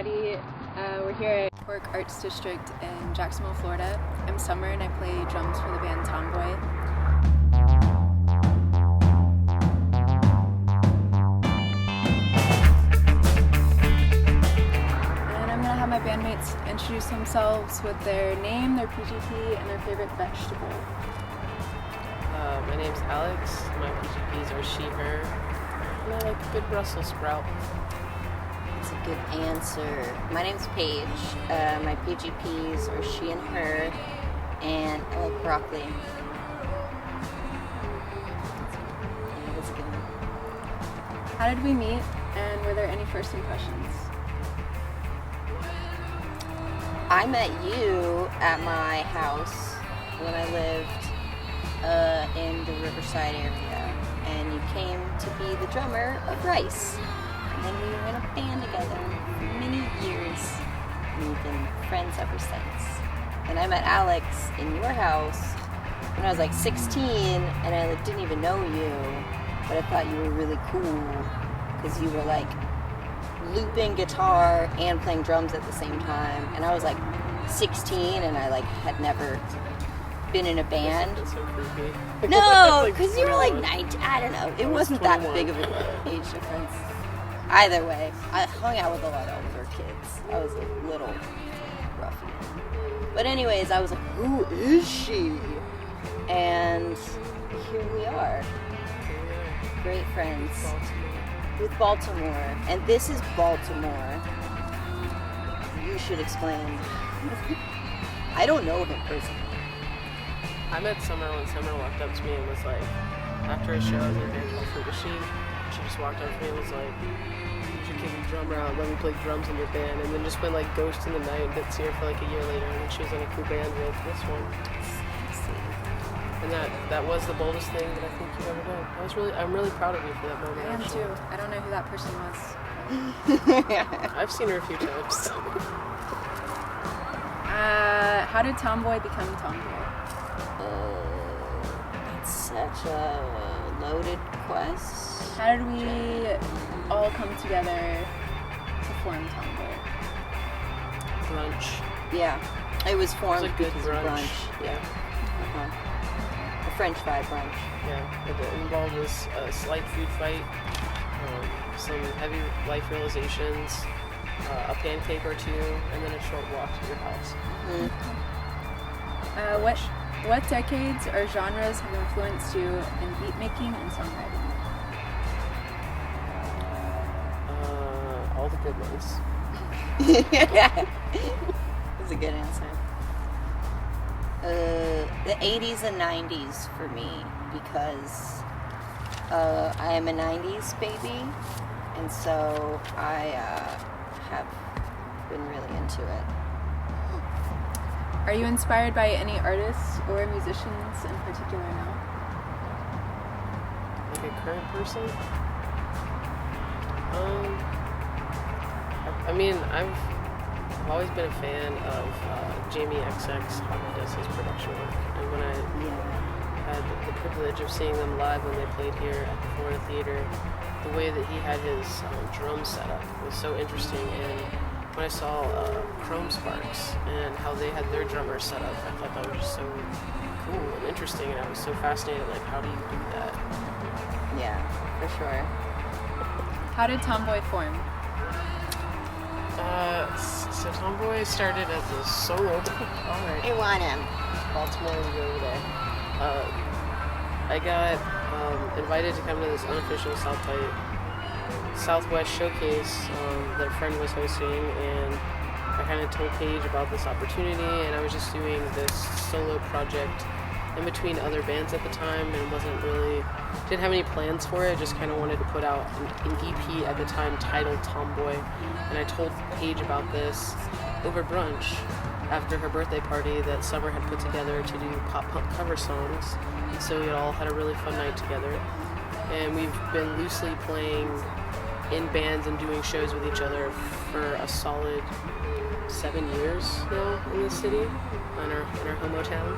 everybody. We're here at Cork Arts District in Jacksonville, Florida. I'm Summer and I play drums for the band Tomboi. And I'm going to have my bandmates introduce themselves with their name, their PGP, and their favorite vegetable. My name's Alex. My PGPs are she, her, and I like a good Brussels sprout. That's a good answer. My name's Paige. My PGPs are she and her, and I like broccoli. That's a good one. How did we meet, and were there any first impressions? I met you at my house when I lived in the Riverside area, and you came to be the drummer of Rice. And then we were in a band together for many years, and we've been friends ever since. And I met Alex in your house when I was like 16, and I didn't even know you, but I thought you were really cool because you were like looping guitar and playing drums at the same time. And I was like 16, and I like had never been in a band. That's so creepy. No, Like because you were like 21. 19. I don't know. It was wasn't that 21. big of an age difference. Either way, I hung out with a lot of older kids. I was a little ruffian. But anyways, I was like, who is she? And here we are. Great friends with Baltimore. And this is Baltimore. You should explain. I don't know him personally. I met Summer when Summer walked up to me and was like, after a show, I was like, "Fruit machine." She just walked up to me and was like, "You should kick your drummer out, let me play drums in your band." And then just went like Ghost in the Night, didn't see her for like a year later, and then she was in a cool band with this one. And that was the boldest thing that I think you've ever done. I'm really proud of you for that moment. I am actually. too. I don't know who that person was. I've seen her a few times. How did Tomboi become Tomboi? That's such a loaded quest. How did we all come together to form Tomboi? Brunch. Yeah, it was formed It was a good because of brunch. brunch. Yeah. Uh-huh. A French fry brunch. Yeah, it involved a slight food fight, some heavy life realizations, a pancake or two, and then a short walk to your house. Mm-hmm. What decades or genres have influenced you in beat making and songwriting? All the good ones. That's a good answer. The 80s and 90s for me, because I am a 90s baby, and so I have been really into it. Are you inspired by any artists or musicians in particular now? Like a current person? I mean, I've always been a fan of Jamie XX, how he does his production work. And when I had the privilege of seeing them live when they played here at the Florida Theater, the way that he had his drum set up was so interesting. And when I saw Chrome Sparks and how they had their drummer set up, I thought that was just so cool and interesting, and I was so fascinated, like, how do you do that? Yeah, for sure. How did Tomboi form? So Tomboi started as a solo. Alright. I want him. Baltimore is over there. I got invited to come to this unofficial Southwest showcase that a friend was hosting, and I kind of told Paige about this opportunity, and I was just doing this solo project in between other bands at the time, and didn't have any plans for it, just kind of wanted to put out an EP at the time titled Tomboi, and I told Paige about this over brunch after her birthday party that Summer had put together to do pop punk cover songs, and so we all had a really fun night together, and we've been loosely playing in bands and doing shows with each other for a solid 7 years now in the city, in our homo town.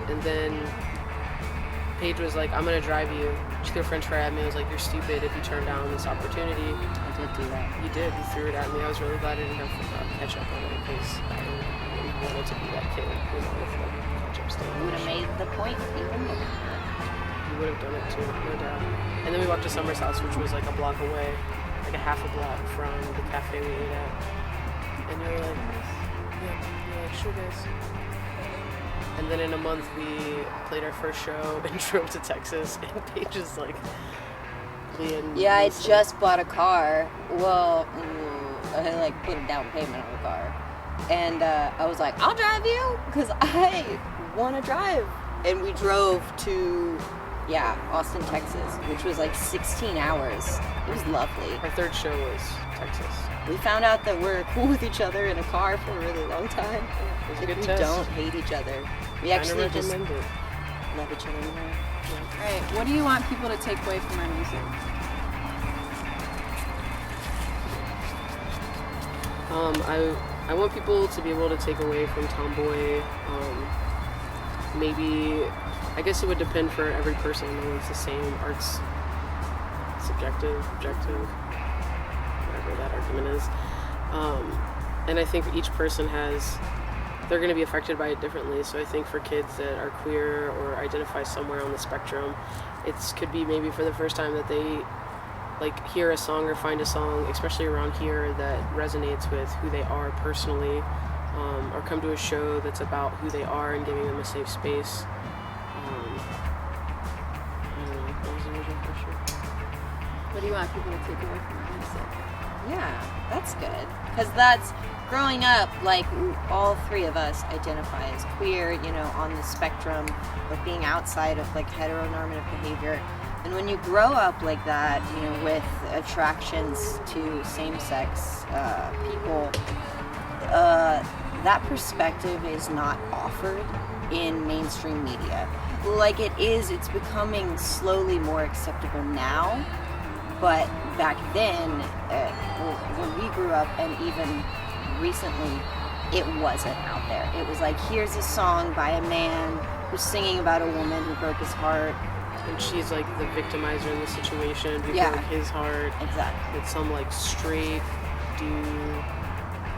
And then Paige was like, I'm gonna drive you. She threw a french fry at me. I was like, you're stupid if you turn down this opportunity. I did do that. You did. You threw it at me. I was really glad I didn't have ketchup on it because I wanted to be that kid, you know, with the ketchup stain. You would have made the point even more. You would have done it too, no doubt. And then we walked to Summer's house, which was like a block away, like a half a block from the cafe we ate at. And you were like, yeah, you're like, sure guys. And then in a month we played our first show and drove to Texas, and Paige is like, yeah, I just bought a car. Well, I like put a down payment on the car. And I was like, I'll drive you because I want to drive. And we drove to, Austin, Texas, which was like 16 hours. It was lovely. Our third show was Texas. We found out that we're cool with each other in a car for a really long time. It was a good we test. Don't hate each other. We actually just it. love each other more. All right, what do you want people to take away from our music? I want people to be able to take away from Tomboi, maybe, I guess it would depend for every person. No one's the same. Art's subjective, objective, whatever that argument is. And I think each person they're going to be affected by it differently. So I think for kids that are queer or identify somewhere on the spectrum, it could be maybe for the first time that they like hear a song or find a song, especially around here, that resonates with who they are personally, or come to a show that's about who they are and giving them a safe space. I don't know. What was the original question? What do you want people to take away from our music? Yeah, that's good. Because that's, growing up, like, all three of us identify as queer, you know, on the spectrum of being outside of, like, heteronormative behavior. And when you grow up like that, you know, with attractions to same-sex people, that perspective is not offered in mainstream media. Like it's becoming slowly more acceptable now, but back then, when we grew up and even recently, it wasn't out there. It was like, here's a song by a man who's singing about a woman who broke his heart. And she's like the victimizer in the situation. People broke his heart. Exactly. It's some like straight dude.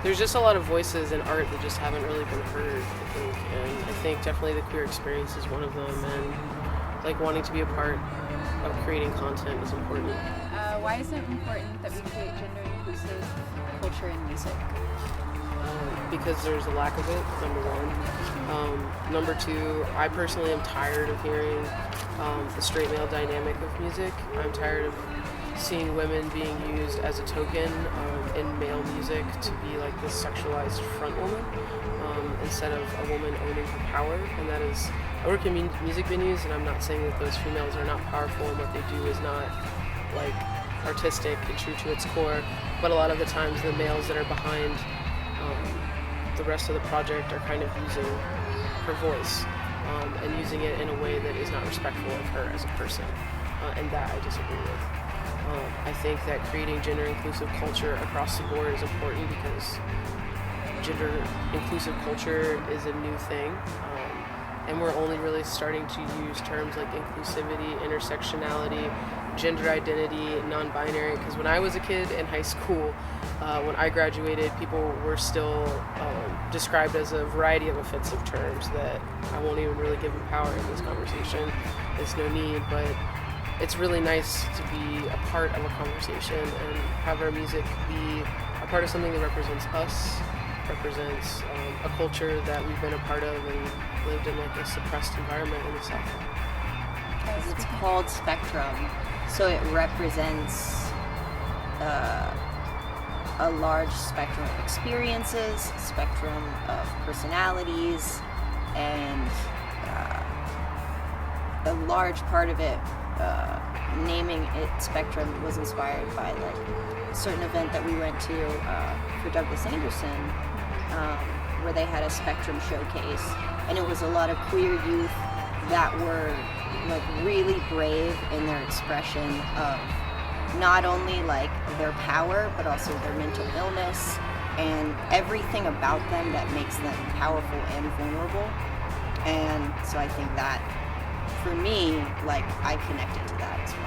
There's just a lot of voices in art that just haven't really been heard, I think. And I think definitely the queer experience is one of them. And like wanting to be a part of creating content is important. Why is it important that we create gender-inclusive culture in music? Because there's a lack of it, number one. Number two, I personally am tired of hearing the straight male dynamic of music. I'm tired of seeing women being used as a token in male music to be like this sexualized front woman instead of a woman owning her power. And that is, I work in music venues, and I'm not saying that those females are not powerful and what they do is not like artistic and true to its core, but a lot of the times the males that are behind the rest of the project are kind of using her voice and using it in a way that is not respectful of her as a person, and that I disagree with. I think that creating gender-inclusive culture across the board is important because gender-inclusive culture is a new thing, and we're only really starting to use terms like inclusivity, intersectionality, gender identity, non-binary, because when I was a kid in high school, when I graduated, people were still described as a variety of offensive terms that I won't even really give them power in this conversation. There's no need, but it's really nice to be a part of a conversation and have our music be a part of something that represents us, represents a culture that we've been a part of and lived in like a suppressed environment in the South. It's called Spectrum, so it represents a large spectrum of experiences, spectrum of personalities, and a large part of it, naming it Spectrum, was inspired by like a certain event that we went to for Douglas Anderson, where they had a Spectrum showcase, and it was a lot of queer youth that were like really brave in their expression of not only like their power, but also their mental illness and everything about them that makes them powerful and vulnerable. And so I think that for me, like, I connected to that as well.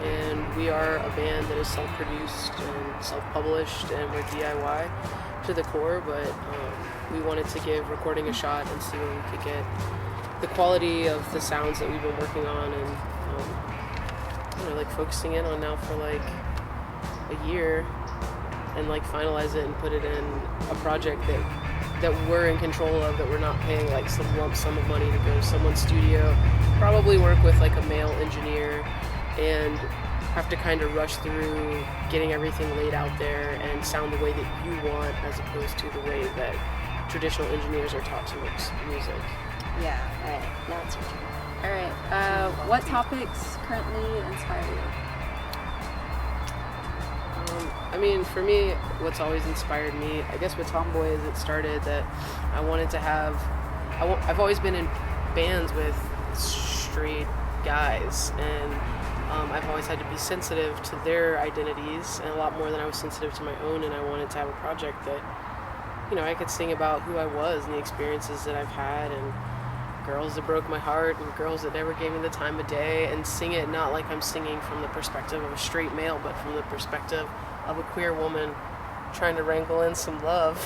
And we are a band that is self-produced and self-published, and we're DIY to the core, but we wanted to give recording a shot and see where we could get the quality of the sounds that we've been working on, and like focusing in on now for like a year, and like finalize it and put it in a project that we're in control of, that we're not paying like some lump sum of money to go to someone's studio, probably work with like a male engineer, and have to kind of rush through getting everything laid out there and sound the way that you want, as opposed to the way that traditional engineers are taught to mix music. Yeah, alright, now it's your turn. Alright, what topics currently inspire you? I mean, for me, what's always inspired me, I guess with Tomboi, is it started that I wanted to have, I've always been in bands with straight guys, and I've always had to be sensitive to their identities, and a lot more than I was sensitive to my own, and I wanted to have a project that, I could sing about who I was and the experiences that I've had, and girls that broke my heart, and girls that never gave me the time of day, and sing it not like I'm singing from the perspective of a straight male, but from the perspective of a queer woman trying to wrangle in some love.